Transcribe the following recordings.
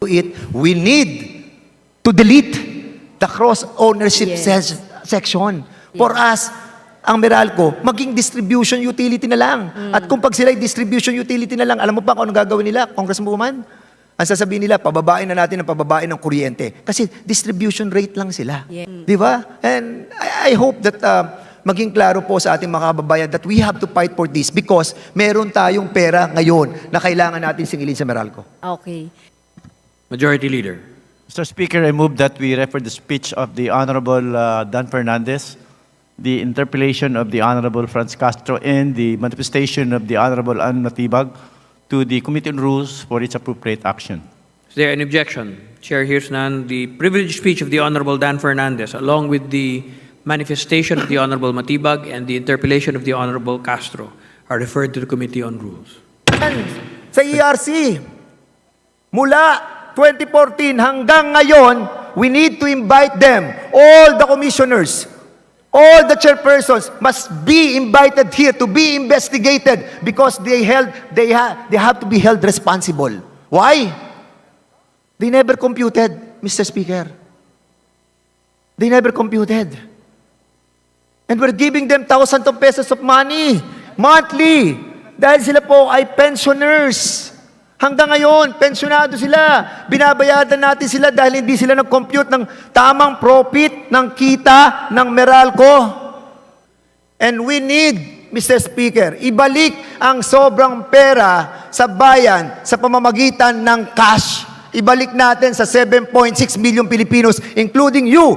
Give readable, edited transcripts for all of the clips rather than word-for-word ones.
it, we need to delete the cross-ownership section. For us, ang Meralco, maging distribution utility na lang. At kung pag sila distribution utility na lang, alam mo pa kung anong gagawin nila, Congresswoman? Ang sasabihin nila, pababain na natin ang pababain ng kuryente. Kasi distribution rate lang sila. Di ba? And I hope that maging klaro po sa ating mga kababayan that we have to fight for this because meron tayong pera ngayon na kailangan natin singilin sa Meralco. Okay. Majority Leader. Mr. Speaker, I move that we refer the speech of the Honorable Dan Fernandez, the interpellation of the Honorable Franz Castro, and the manifestation of the Honorable Ann Matibag to the Committee on Rules for its appropriate action. Is there any objection? Chair hears none. The privileged speech of the Honorable Dan Fernandez, along with the manifestation of the Honorable Matibag and the interpellation of the Honorable Castro, are referred to the Committee on Rules. Sa ERC, mula 2014 hanggang ngayon, we need to invite them, all the commissioners, all the chairpersons must be invited here to be investigated because they have to be held responsible. Why? They never computed, Mr. Speaker. They never computed. And we're giving them thousands of pesos of money monthly dahil sila po ay pensioners. Hanggang ngayon, pensyonado sila. Binabayadan natin sila dahil hindi sila nag-compute ng tamang profit, ng kita, ng Meralco. And we need, Mr. Speaker, ibalik ang sobrang pera sa bayan sa pamamagitan ng cash. Ibalik natin sa 7.6 million Pilipinos, including you,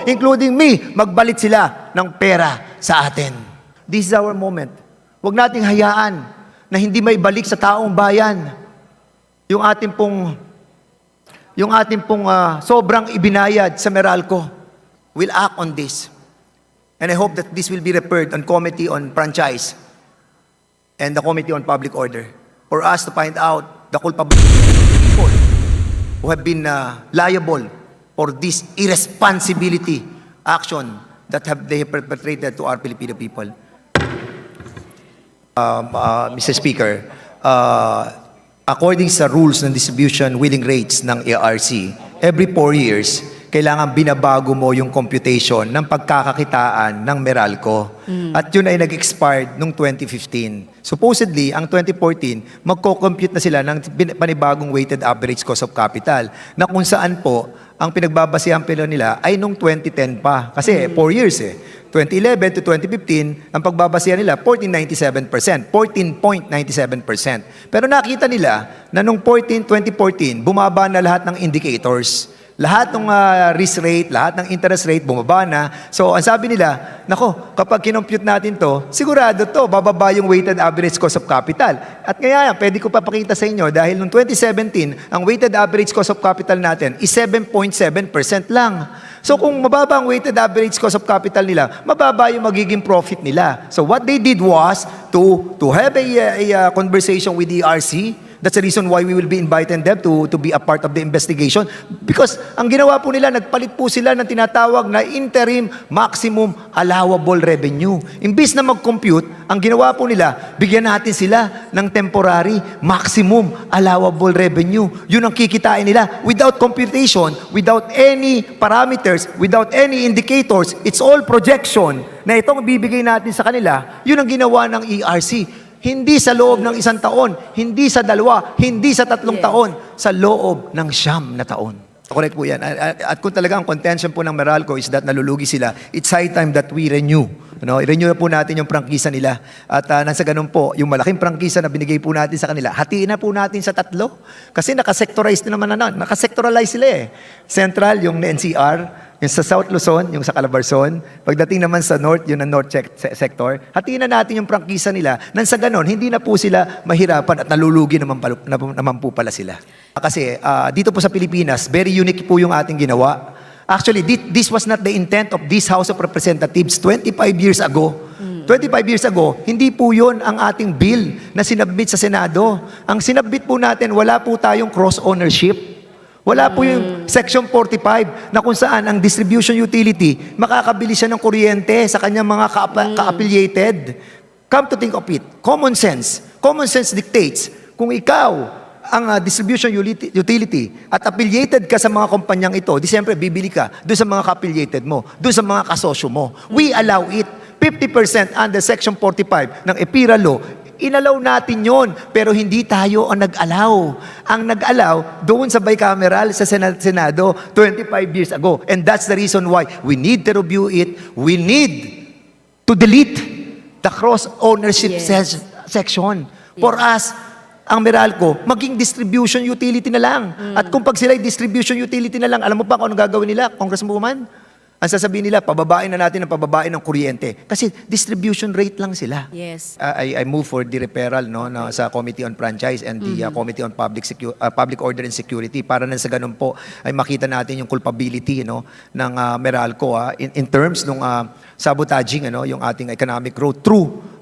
including me, magbalik sila ng pera sa atin. This is our moment. Huwag nating hayaan na hindi may balik sa taong bayan yung ating pong sobrang ibinayad sa Meralco. We'll act on this. And I hope that this will be referred on Committee on Franchise and the Committee on Public Order for us to find out the culpability of people who have been liable for this irresponsibility action that they have perpetrated to our Filipino people. Mr. Speaker, according sa rules ng distribution wheeling rates ng ARC, every 4 years, kailangan binabago mo yung computation ng pagkakakitaan ng Meralco. At yun ay nag-expired noong 2015. Supposedly, ang 2014, magko-compute na sila ng panibagong weighted average cost of capital na kung saan po, ang pinagbabasihan nila ay noong 2010 pa. Kasi 4 years 2011 to 2015, ang pagbabasihan nila, 14.97%. Pero nakita nila na noong 2014, bumaba na lahat ng indicators. Lahat ng risk rate, lahat ng interest rate, bumaba na. So, ang sabi nila, nako, kapag kinompute natin to, sigurado to, bababa yung weighted average cost of capital. At kaya, pwede ko papakita sa inyo, dahil noong 2017, ang weighted average cost of capital natin is 7.7% lang. So kung mababa ang weighted average cost of capital nila, mababa yung magiging profit nila. So what they did was to have a conversation with the ERC. That's the reason why we will be inviting them to be a part of the investigation. Because ang ginawa po nila, nagpalit po sila ng tinatawag na interim maximum allowable revenue. Imbis na mag-compute, ang ginawa po nila, bigyan natin sila ng temporary maximum allowable revenue. Yun ang kikitain nila without computation, without any parameters, without any indicators. It's all projection na itong bibigay natin sa kanila. Yun ang ginawa ng ERC. Hindi sa loob ng 1 taon, hindi sa 2, hindi sa 3 taon, sa loob ng 9 na taon. Correct po yan. At kung talaga ang contention po ng Meralco is that nalulugi sila, it's high time that we renew. I-renew po natin yung prangkisa nila. At nasa ganun po, yung malaking prangkisa na binigay po natin sa kanila, hatiin na po natin sa 3. Kasi nakasectorize na naman nakasectoralize sila Central, yung NCR, yung sa South Luzon, yung sa Calabarzon. Pagdating naman sa North, yun ang North sector. Hatiin na natin yung prangkisa nila. Nang sa ganon, hindi na po sila mahirapan at nalulugi naman po pala sila. Kasi dito po sa Pilipinas, very unique po yung ating ginawa. Actually, this was not the intent of this House of Representatives 25 years ago. 25 years ago, hindi po yun ang ating bill na sinabmit sa Senado. Ang sinabmit po natin, wala po tayong cross-ownership. Wala po yung Section 45 na kung saan ang distribution utility makakabili siya ng kuryente sa kanyang mga ka-affiliated. Come to think of it, common sense dictates kung ikaw ang distribution utility at affiliated ka sa mga kumpanyang ito, di siyempre bibili ka doon sa mga ka-affiliated mo, doon sa mga kasosyo mo. We allow it. 50% under Section 45 ng EPIRA Law, inalaw natin yon, pero hindi tayo ang nag-allow. Ang nag-allow doon sa bicameral sa Senado 25 years ago. And that's the reason why we need to review it. We need to delete the cross-ownership section. For us, ang Meralco, maging distribution utility na lang. At kung pag sila'y distribution utility na lang, alam mo pa kung anong gagawin nila, Congresswoman? Ang sasabihin nila, pababain na natin ang pababain ng kuryente. Kasi distribution rate lang sila. Yes. I move for the referral sa Committee on Franchise and the Committee on Public Order and Security para nang sa ganun po ay makita natin yung culpability ng Meralco in terms ng sabotaging yung ating economic growth through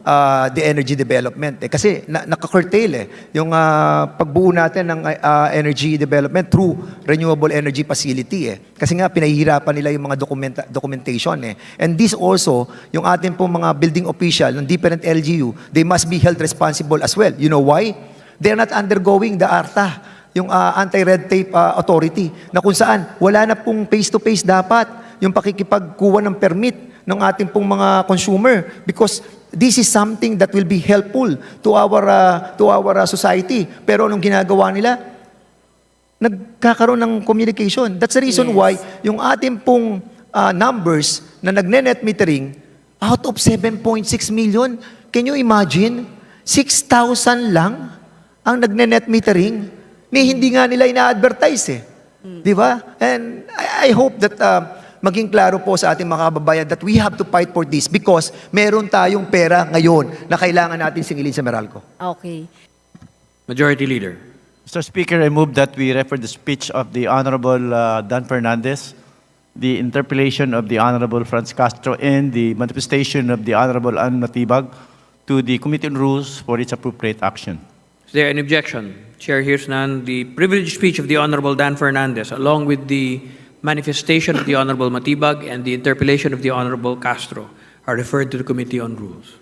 the energy development. Kasi naka-curtail yung pagbuo natin ng energy development through renewable energy facility. Kasi nga pinahihirapan nila yung mga documentation. And this also, yung ating pong mga building official ng different LGU, they must be held responsible as well. You know why? They're not undergoing the ARTA, yung anti-red tape authority, na kung saan wala na pong face-to-face dapat yung pakikipagkuha ng permit ng ating pong mga consumer because this is something that will be helpful to our society. Pero anong ginagawa nila? Nagkakaroon ng communication. That's the reason why yung ating pong numbers na nagne-net metering out of 7.6 million, can you imagine? 6,000 lang ang nagne-net metering. Hindi nga nila ina-advertise Di ba? And I hope that maging klaro po sa ating mga kababayan that we have to fight for this because meron tayong pera ngayon na kailangan natin singilin sa Meralco. Okay. Majority Leader. Mr. Speaker, I move that we refer the speech of the Honorable Dan Fernandez, the interpellation of the Honorable Franz Castro, and the manifestation of the Honorable Ann Matibag to the Committee on Rules for its appropriate action. Is there any objection? Chair hears none. The privileged speech of the Honorable Dan Fernandez, along with the manifestation of the Honorable Matibag and the interpellation of the Honorable Castro, are referred to the Committee on Rules.